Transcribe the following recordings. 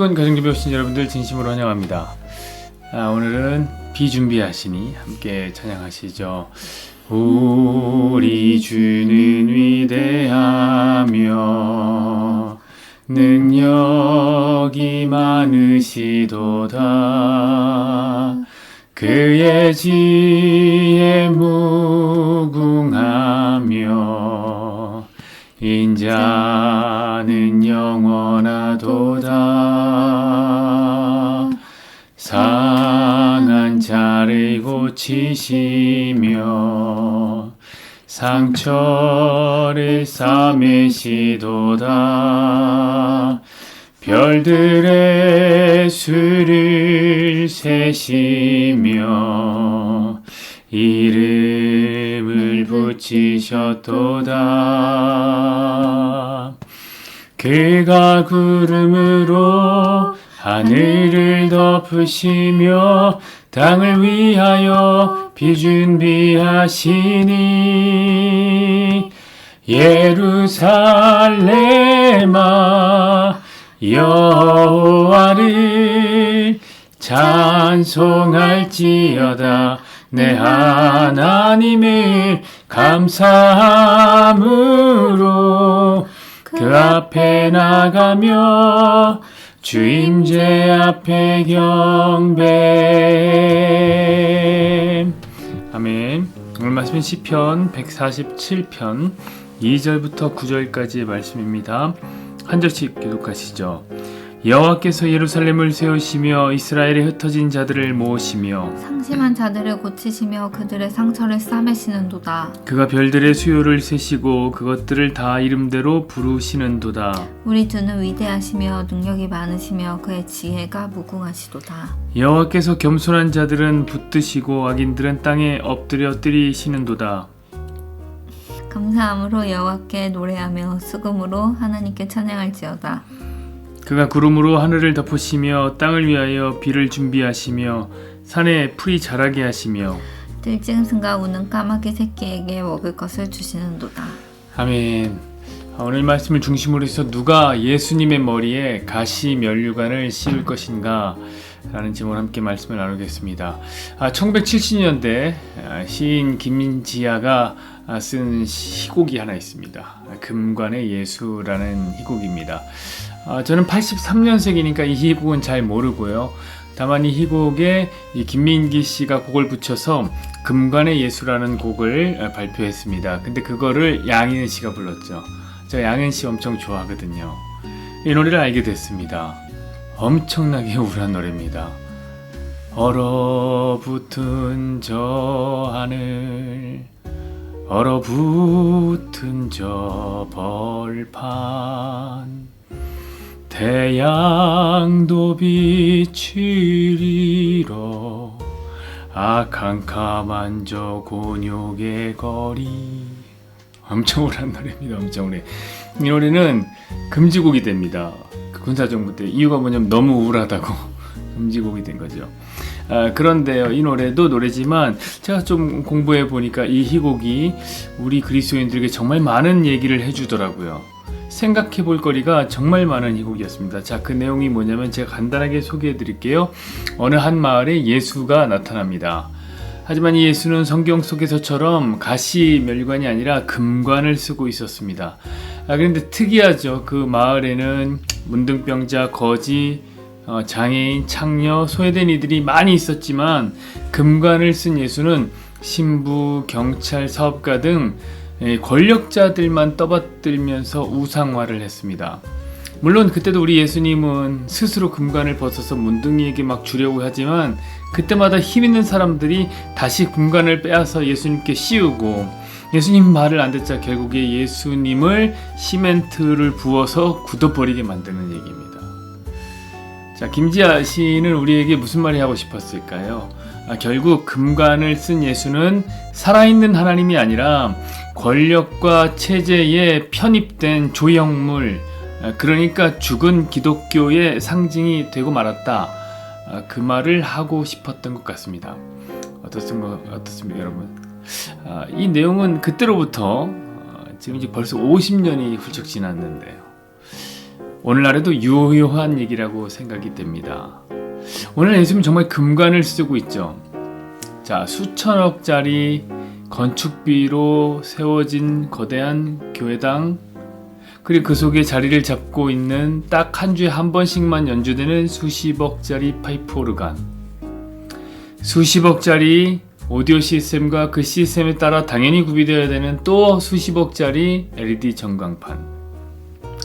10분 가정기도 오신 여러분들 진심으로 환영합니다. 오늘은 비준비하시니 함께 찬양하시죠. 우리 주는 위대하며 능력이 많으시도다. 그의 지혜 무궁하며 인자는 영원하도다. 상한 자를 고치시며 상처를 싸매시도다. 별들의 수를 세시며 이름을 붙이셨도다. 그가 구름으로 하늘을 덮으시며 땅을 위하여 비준비하시니 예루살렘아 여호와를 찬송할지어다. 내 하나님을 감사함으로 그 앞에 나가며 주 임재 앞에 경배. 아멘. 오늘 말씀은 시편 147편 2절부터 9절까지의 말씀입니다. 한 절씩 교독하시죠. 여호와께서 예루살렘을 세우시며 이스라엘에 흩어진 자들을 모으시며 상심한 자들을 고치시며 그들의 상처를 싸매시는도다. 그가 별들의 수요를 세시고 그것들을 다 이름대로 부르시는도다. 우리 주는 위대하시며 능력이 많으시며 그의 지혜가 무궁하시도다. 여호와께서 겸손한 자들은 붙드시고 악인들은 땅에 엎드려 뜨리시는도다. 감사함으로 여호와께 노래하며 수금으로 하나님께 찬양할지어다. 그가 구름으로 하늘을 덮으시며 땅을 위하여 비를 준비하시며 산에 풀이 자라게 하시며 들짐승과 우는 까마귀 새끼에게 먹을 것을 주시는도다. 아멘. 오늘 말씀을 중심으로 해서 누가 예수님의 머리에 가시 면류관을 씌울 것인가 라는 질문을 함께 말씀을 나누겠습니다. 1970년대 시인 김지아가 쓴 희곡이 하나 있습니다. 금관의 예수라는 희곡입니다. 저는 83년생이니까 이 희곡은 잘 모르고요. 다만 이 희곡에 이 김민기 씨가 곡을 붙여서 금관의 예수라는 곡을 발표했습니다. 근데 그거를 양희은 씨가 불렀죠. 저 양희은 씨 엄청 좋아하거든요. 이 노래를 알게 됐습니다. 엄청나게 우울한 노래입니다. 얼어붙은 저 하늘, 얼어붙은 저 벌판, 태양도 비추리로 캄캄한 저 곤욕의 거리. 엄청 우울한 노래입니다. 엄청 우울해. 이 노래는 금지곡이 됩니다. 그 군사정부 때. 이유가 뭐냐면 너무 우울하다고 금지곡이 된 거죠. 그런데요, 이 노래도 노래지만 제가 좀 공부해 보니까 이 희곡이 우리 그리스도인들에게 정말 많은 얘기를 해주더라고요. 생각해 볼 거리가 정말 많은 희곡이었습니다. 자, 그 내용이 뭐냐면 제가 간단하게 소개해 드릴게요. 어느 한 마을에 예수가 나타납니다. 하지만 이 예수는 성경 속에서처럼 가시 면류관이 아니라 금관을 쓰고 있었습니다. 그런데 특이하죠. 그 마을에는 문둥병자, 거지, 장애인, 창녀, 소외된 이들이 많이 있었지만 금관을 쓴 예수는 신부, 경찰, 사업가 등 권력자들만 떠받들면서 우상화를 했습니다. 물론 그때도 우리 예수님은 스스로 금관을 벗어서 문둥이에게 막 주려고 하지만 그때마다 힘 있는 사람들이 다시 금관을 빼앗아 예수님께 씌우고 예수님 말을 안 듣자 결국에 예수님을 시멘트를 부어서 굳어버리게 만드는 얘기입니다. 자, 김지아 시인은 우리에게 무슨 말이 하고 싶었을까요? 결국 금관을 쓴 예수는 살아있는 하나님이 아니라 권력과 체제에 편입된 조형물, 그러니까 죽은 기독교의 상징이 되고 말았다. 그 말을 하고 싶었던 것 같습니다. 어떻습니까, 여러분? 이 내용은 그때로부터 지금 이제 벌써 50년이 훌쩍 지났는데요. 오늘날에도 유효한 얘기라고 생각이 됩니다. 오늘 예수님은 정말 금관을 쓰고 있죠. 자, 수천억짜리 건축비로 세워진 거대한 교회당, 그리고 그 속에 자리를 잡고 있는 딱 한 주에 한 번씩만 연주되는 수십억짜리 파이프 오르간, 수십억짜리 오디오 시스템과 그 시스템에 따라 당연히 구비되어야 되는 또 수십억짜리 LED 전광판.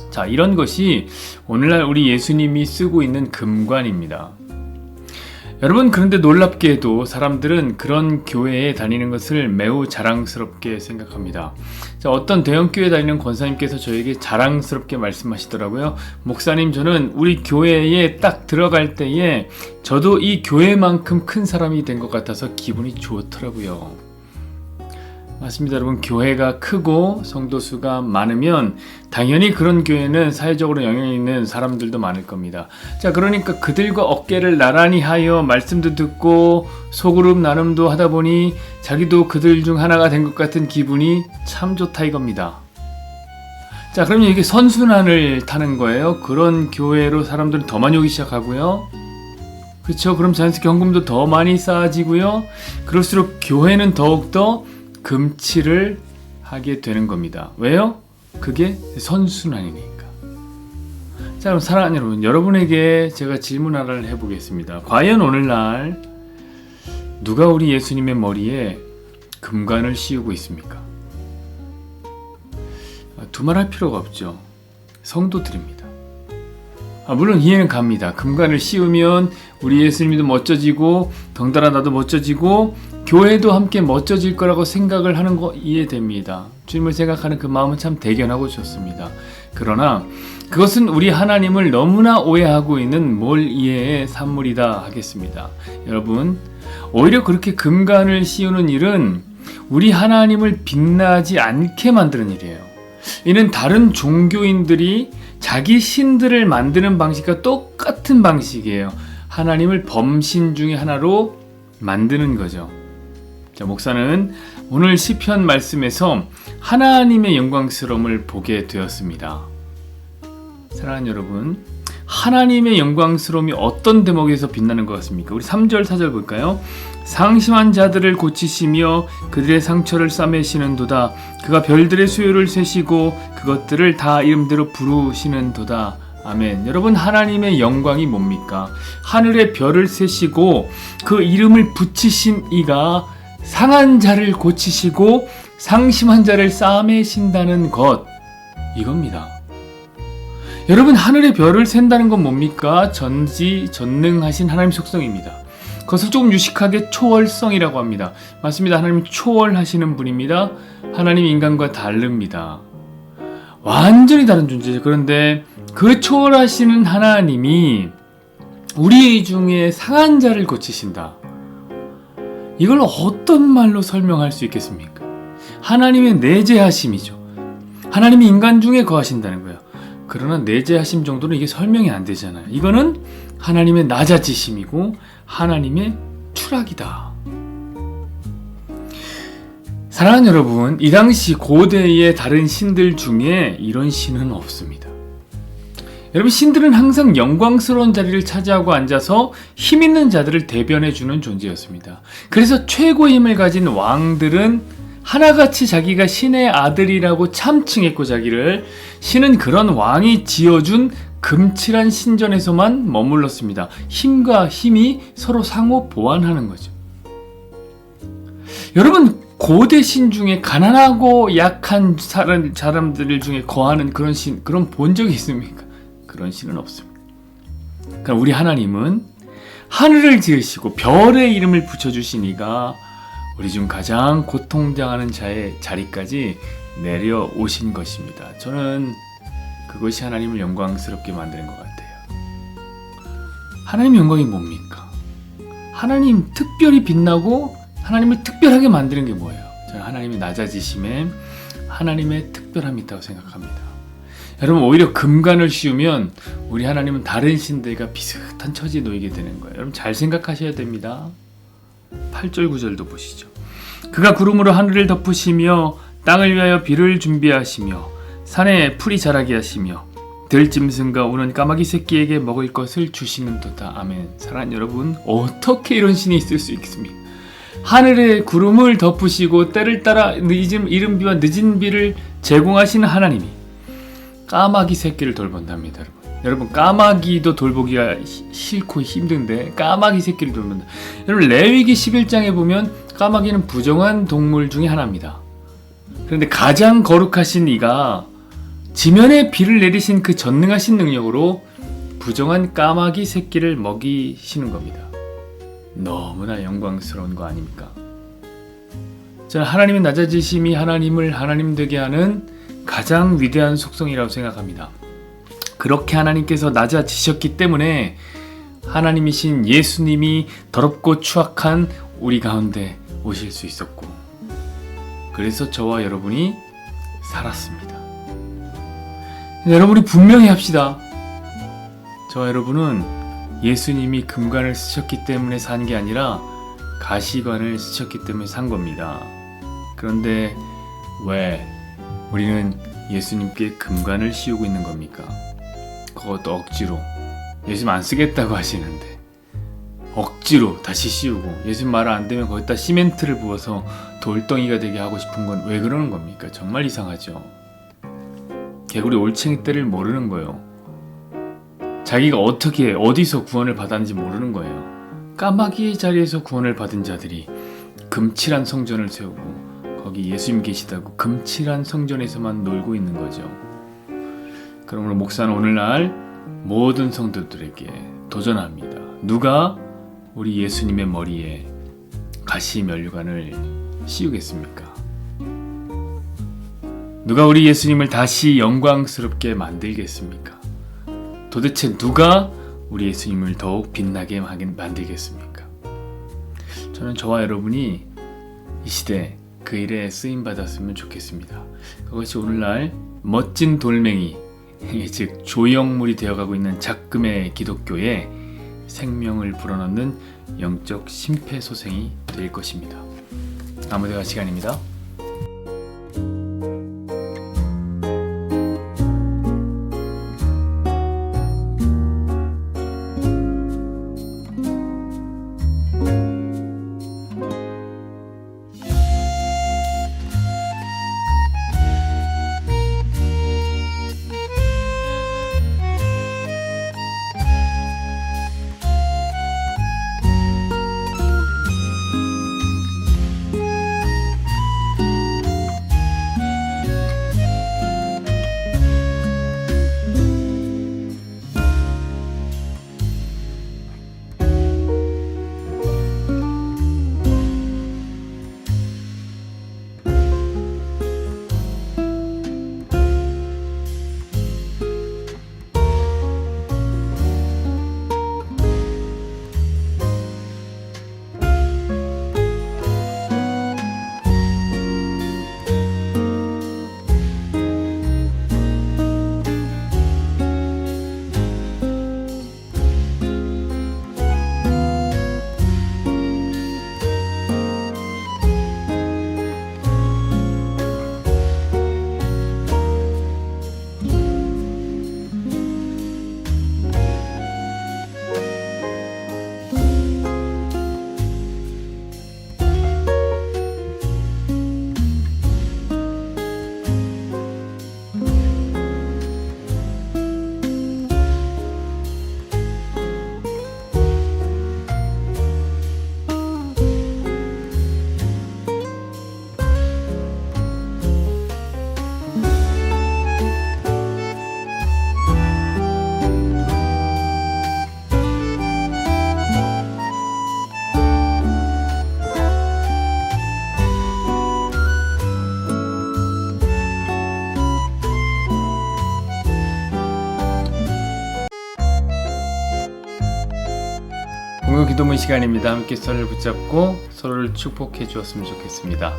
자, 이런 것이 오늘날 우리 예수님이 쓰고 있는 금관입니다. 여러분, 그런데 놀랍게도 사람들은 그런 교회에 다니는 것을 매우 자랑스럽게 생각합니다. 자, 어떤 대형교회 다니는 권사님께서 저에게 자랑스럽게 말씀하시더라고요. 목사님, 저는 우리 교회에 딱 들어갈 때에 저도 이 교회만큼 큰 사람이 된 것 같아서 기분이 좋더라고요. 맞습니다. 여러분, 교회가 크고 성도 수가 많으면 당연히 그런 교회는 사회적으로 영향이 있는 사람들도 많을 겁니다. 자, 그러니까 그들과 어깨를 나란히 하여 말씀도 듣고 소그룹 나눔도 하다 보니 자기도 그들 중 하나가 된 것 같은 기분이 참 좋다 이겁니다. 자, 그러면 이게 선순환을 타는 거예요. 그런 교회로 사람들은 더 많이 오기 시작하고요. 그렇죠. 그럼 자연스럽게 헌금도 더 많이 쌓아지고요. 그럴수록 교회는 더욱더 금치를 하게 되는 겁니다. 왜요? 그게 선순환이니까. 자, 그럼 사랑하는 여러분, 여러분에게 제가 질문 하나를 해보겠습니다. 과연 오늘날 누가 우리 예수님의 머리에 금관을 씌우고 있습니까? 두말할 필요가 없죠. 성도들입니다. 물론 이해는 갑니다. 금관을 씌우면 우리 예수님도 멋져지고 덩달아 나도 멋져지고 교회도 함께 멋져질 거라고 생각을 하는 거 이해됩니다. 주님을 생각하는 그 마음은 참 대견하고 좋습니다. 그러나 그것은 우리 하나님을 너무나 오해하고 있는 몰이해의 산물이다 하겠습니다. 여러분, 오히려 그렇게 금관을 씌우는 일은 우리 하나님을 빛나지 않게 만드는 일이에요. 이는 다른 종교인들이 자기 신들을 만드는 방식과 똑같은 방식이에요. 하나님을 범신 중에 하나로 만드는 거죠. 자, 목사는 오늘 시편 말씀에서 하나님의 영광스러움을 보게 되었습니다. 사랑하는 여러분, 하나님의 영광스러움이 어떤 대목에서 빛나는 것 같습니까? 우리 3절 4절 볼까요? 상심한 자들을 고치시며 그들의 상처를 싸매시는도다. 그가 별들의 수요를 세시고 그것들을 다 이름대로 부르시는도다. 아멘. 여러분, 하나님의 영광이 뭡니까? 하늘의 별을 세시고 그 이름을 붙이신 이가 상한 자를 고치시고 상심한 자를 싸매신다는 것, 이겁니다. 여러분, 하늘의 별을 센다는 건 뭡니까? 전지전능하신 하나님 속성입니다. 그것을 조금 유식하게 초월성이라고 합니다. 맞습니다. 하나님 초월하시는 분입니다. 하나님 인간과 다릅니다. 완전히 다른 존재죠. 그런데 그 초월하시는 하나님이 우리 중에 상한 자를 고치신다. 이걸 어떤 말로 설명할 수 있겠습니까? 하나님의 내재하심이죠. 하나님이 인간 중에 거하신다는 거예요. 그러나 내재하심 정도는 이게 설명이 안 되잖아요. 이거는 하나님의 낮아지심이고 하나님의 추락이다. 사랑하는 여러분, 이 당시 고대의 다른 신들 중에 이런 신은 없습니다. 여러분, 신들은 항상 영광스러운 자리를 차지하고 앉아서 힘 있는 자들을 대변해주는 존재였습니다. 그래서 최고의 힘을 가진 왕들은 하나같이 자기가 신의 아들이라고 참칭했고 자기를, 신은 그런 왕이 지어준 금칠한 신전에서만 머물렀습니다. 힘과 힘이 서로 상호 보완하는 거죠. 여러분, 고대 신 중에 가난하고 약한 사람들 중에 거하는 그런 신, 그런 본 적이 있습니까? 그런 신은 없습니다. 그러니까 우리 하나님은 하늘을 지으시고 별의 이름을 붙여주신 이가 우리 중 가장 고통당하는 자의 자리까지 내려오신 것입니다. 저는 그것이 하나님을 영광스럽게 만드는 것 같아요. 하나님의 영광이 뭡니까? 하나님 특별히 빛나고 하나님을 특별하게 만드는 게 뭐예요? 저는 하나님의 낮아지심에 하나님의 특별함이 있다고 생각합니다. 여러분, 오히려 금관을 씌우면 우리 하나님은 다른 신들과 비슷한 처지에 놓이게 되는 거예요. 여러분, 잘 생각하셔야 됩니다. 8절 9절도 보시죠. 그가 구름으로 하늘을 덮으시며 땅을 위하여 비를 준비하시며 산에 풀이 자라게 하시며 들짐승과 우는 까마귀 새끼에게 먹을 것을 주시는도다. 아멘. 사랑하는 여러분, 어떻게 이런 신이 있을 수 있겠습니까? 하늘에 구름을 덮으시고 때를 따라 이른 비와 늦은 비를 제공하시는 하나님이 까마귀 새끼를 돌본답니다. 여러분 까마귀도 돌보기가 싫고 힘든데 까마귀 새끼를 돌본다. 여러분 레위기 11장에 보면 까마귀는 부정한 동물 중에 하나입니다. 그런데 가장 거룩하신 이가 지면에 비를 내리신 그 전능하신 능력으로 부정한 까마귀 새끼를 먹이시는 겁니다. 너무나 영광스러운 거 아닙니까? 저는 하나님의 낮아지심이 하나님을 하나님 되게 하는 가장 위대한 속성이라고 생각합니다. 그렇게 하나님께서 낮아지셨기 때문에 하나님이신 예수님이 더럽고 추악한 우리 가운데 오실 수 있었고, 그래서 저와 여러분이 살았습니다. 여러분이 분명히 합시다. 저와 여러분은 예수님이 금관을 쓰셨기 때문에 산 게 아니라 가시관을 쓰셨기 때문에 산 겁니다. 그런데 왜 우리는 예수님께 금관을 씌우고 있는 겁니까? 그것도 억지로. 예수님 안 쓰겠다고 하시는데 억지로 다시 씌우고, 예수님 말 안 되면 거기다 시멘트를 부어서 돌덩이가 되게 하고 싶은 건 왜 그러는 겁니까? 정말 이상하죠. 개구리 올챙이 떼를 모르는 거예요. 자기가 어떻게 어디서 구원을 받았는지 모르는 거예요. 까마귀의 자리에서 구원을 받은 자들이 금칠한 성전을 세우고 거기 예수님 계시다고 금칠한 성전에서만 놀고 있는 거죠. 그러므로 목사는 오늘날 모든 성도들에게 도전합니다. 누가 우리 예수님의 머리에 가시 면류관을 씌우겠습니까? 누가 우리 예수님을 다시 영광스럽게 만들겠습니까? 도대체 누가 우리 예수님을 더욱 빛나게 만들겠습니까? 저는 저와 여러분이 이 시대 그 일에 쓰임받았으면 좋겠습니다. 그것이 오늘날 멋진 돌멩이, 즉 조형물이 되어가고 있는 작금의 기독교에 생명을 불어넣는 영적 심폐소생이 될 것입니다. 아무데가 시간입니다. 공유 기도문 시간입니다. 함께 손을 붙잡고 서로를 축복해 주었으면 좋겠습니다.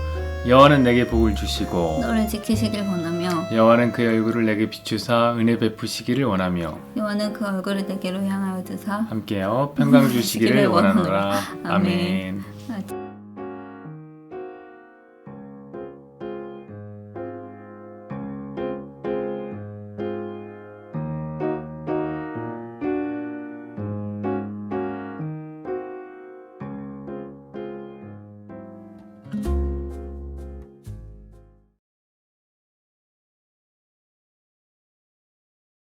여호와는 내게 복을 주시고 너를 지키시길 원하며 여호와는 그의 얼굴을 내게 비추사 은혜 베푸시기를 원하며 여호와는 그 얼굴을 내게로 향하여 드사 함께하여 평강 주시기를 주시기를 원하노라. 원하노라. 아멘. 아멘.